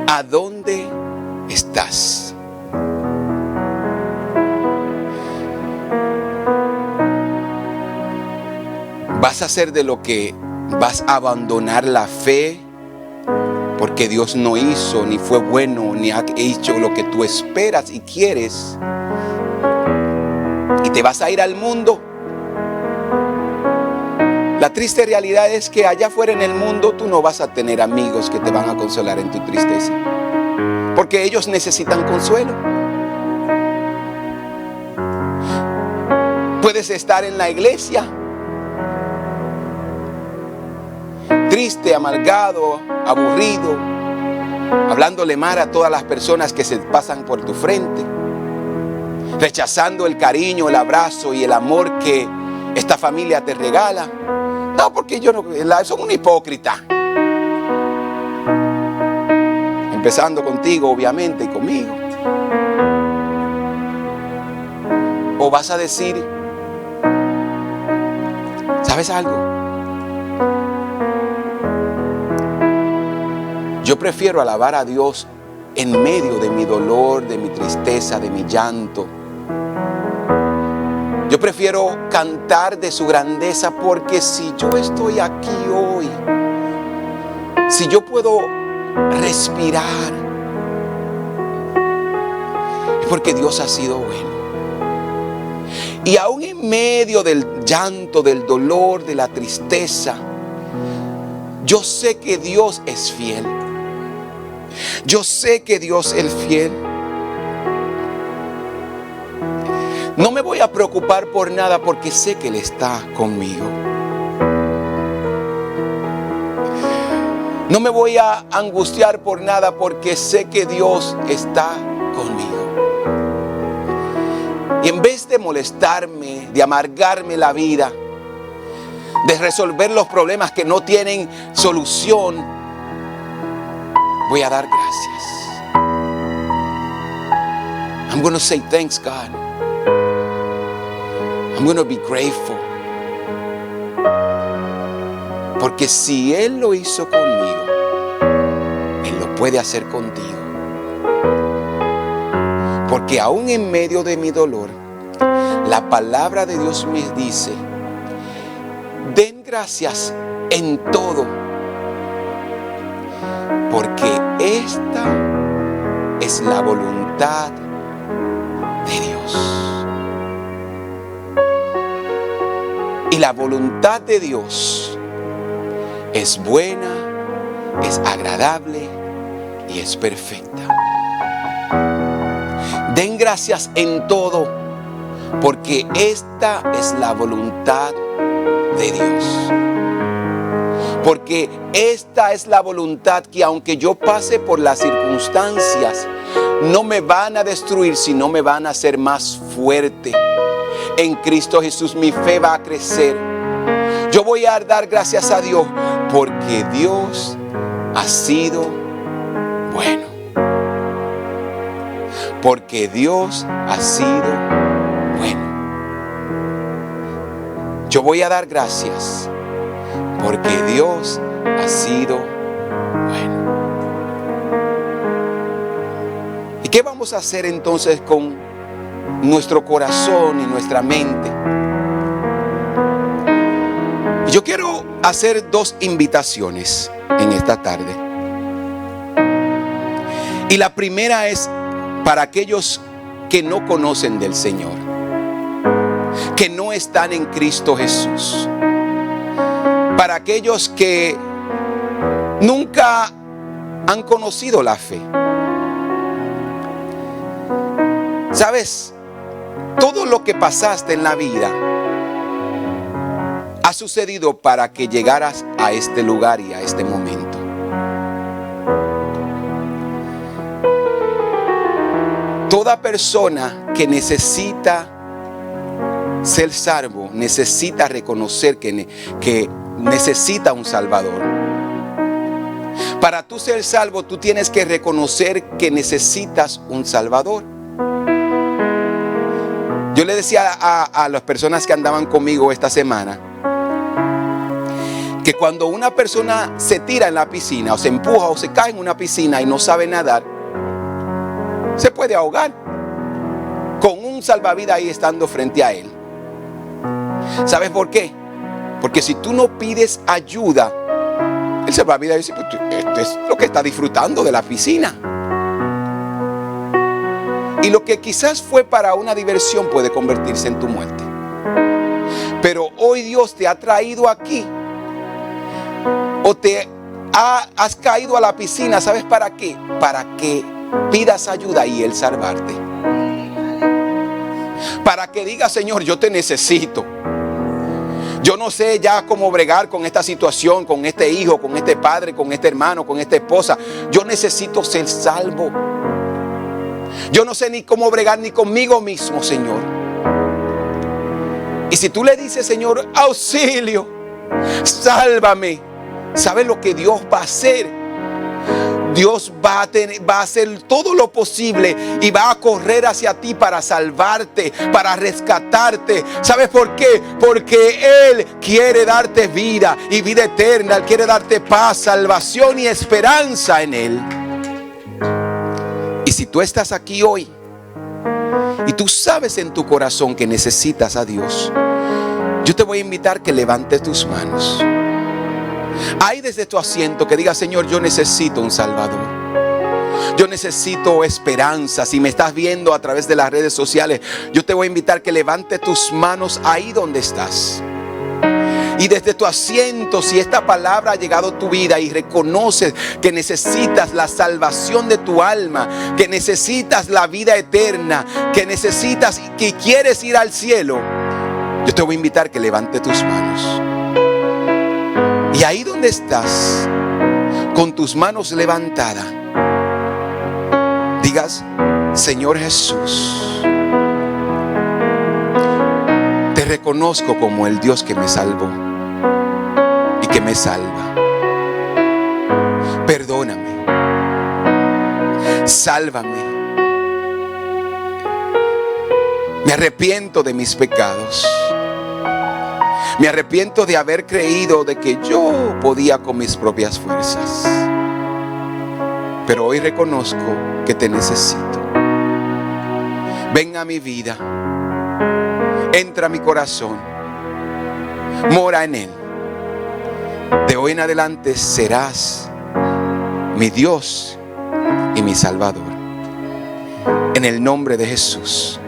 ¿a dónde estás? ¿Vas a hacer de lo que vas a abandonar la fe porque Dios no hizo, ni fue bueno, ni ha hecho lo que tú esperas y quieres, y te vas a ir al mundo? La triste realidad es que allá afuera en el mundo tú no vas a tener amigos que te van a consolar en tu tristeza, porque ellos necesitan consuelo. Puedes estar en la iglesia triste, amargado, aburrido, hablándole mal a todas las personas que se pasan por tu frente, rechazando el cariño, el abrazo y el amor que esta familia te regala. No, porque yo no, son un hipócrita. Empezando contigo, obviamente, y conmigo. O vas a decir, ¿sabes algo? Yo prefiero alabar a Dios en medio de mi dolor, de mi tristeza, de mi llanto. Yo prefiero cantar de su grandeza, porque si yo estoy aquí hoy, si yo puedo respirar, es porque Dios ha sido bueno. Y aún en medio del llanto, del dolor, de la tristeza, yo sé que Dios es fiel. Yo sé que Dios es fiel. No me voy a preocupar por nada porque sé que Él está conmigo. No me voy a angustiar por nada porque sé que Dios está conmigo. Y en vez de molestarme, de amargarme la vida, de resolver los problemas que no tienen solución, voy a dar gracias. I'm going to say thanks, God. I'm going to be grateful. Porque si Él lo hizo conmigo, Él lo puede hacer contigo. Porque aún en medio de mi dolor, la palabra de Dios me dice: den gracias en todo, porque esta es la voluntad de Dios. Y la voluntad de Dios es buena, es agradable y es perfecta. Den gracias en todo, porque esta es la voluntad de Dios. Porque esta es la voluntad que, aunque yo pase por las circunstancias, no me van a destruir, sino me van a hacer más fuerte. En Cristo Jesús mi fe va a crecer. Yo voy a dar gracias a Dios porque Dios ha sido bueno. Porque Dios ha sido bueno. Yo voy a dar gracias porque Dios ha sido bueno. ¿Y qué vamos a hacer entonces con nuestro corazón y nuestra mente? Yo quiero hacer dos invitaciones en esta tarde. Y la primera es para aquellos que no conocen del Señor, que no están en Cristo Jesús. Para aquellos que nunca han conocido la fe. ¿Sabes? Todo lo que pasaste en la vida ha sucedido para que llegaras a este lugar y a este momento. Toda persona que necesita ser salvo, necesita reconocer que necesita un Salvador. Para tú ser salvo, tú tienes que reconocer que necesitas un Salvador. Yo le decía a las personas que andaban conmigo esta semana que cuando una persona se tira en la piscina o se empuja o se cae en una piscina y no sabe nadar, se puede ahogar con un salvavidas ahí estando frente a él. ¿Sabes por qué? Porque si tú no pides ayuda, el salvavidas dice, pues esto es lo que está disfrutando de la piscina. Y lo que quizás fue para una diversión puede convertirse en tu muerte. Pero hoy Dios te ha traído aquí. O has caído a la piscina. ¿Sabes para qué? Para que pidas ayuda y Él salvarte. Para que digas, Señor, yo te necesito. Yo no sé ya cómo bregar con esta situación, con este hijo, con este padre, con este hermano, con esta esposa. Yo necesito ser salvo. Yo no sé ni cómo bregar ni conmigo mismo, Señor. Y si tú le dices, Señor, auxilio, sálvame, ¿sabes lo que Dios va a hacer? Dios va a hacer todo lo posible y va a correr hacia ti para salvarte, para rescatarte. ¿Sabes por qué? Porque Él quiere darte vida y vida eterna. Él quiere darte paz, salvación y esperanza en Él. Y si tú estás aquí hoy y tú sabes en tu corazón que necesitas a Dios, yo te voy a invitar que levantes tus manos. Ahí desde tu asiento que diga, Señor, yo necesito un Salvador. Yo necesito esperanza. Si me estás viendo a través de las redes sociales, yo te voy a invitar que levantes tus manos ahí donde estás. Y desde tu asiento, si esta palabra ha llegado a tu vida y reconoces que necesitas la salvación de tu alma, que necesitas la vida eterna, que necesitas, que quieres ir al cielo, yo te voy a invitar que levantes tus manos. Y ahí donde estás, con tus manos levantadas, digas, Señor Jesús, te reconozco como el Dios que me salvó y que me salva. Perdóname, sálvame. Me arrepiento de mis pecados. Me arrepiento de haber creído de que yo podía con mis propias fuerzas. Pero hoy reconozco que te necesito. Ven a mi vida. Entra a mi corazón. Mora en él. De hoy en adelante serás mi Dios y mi Salvador. En el nombre de Jesús.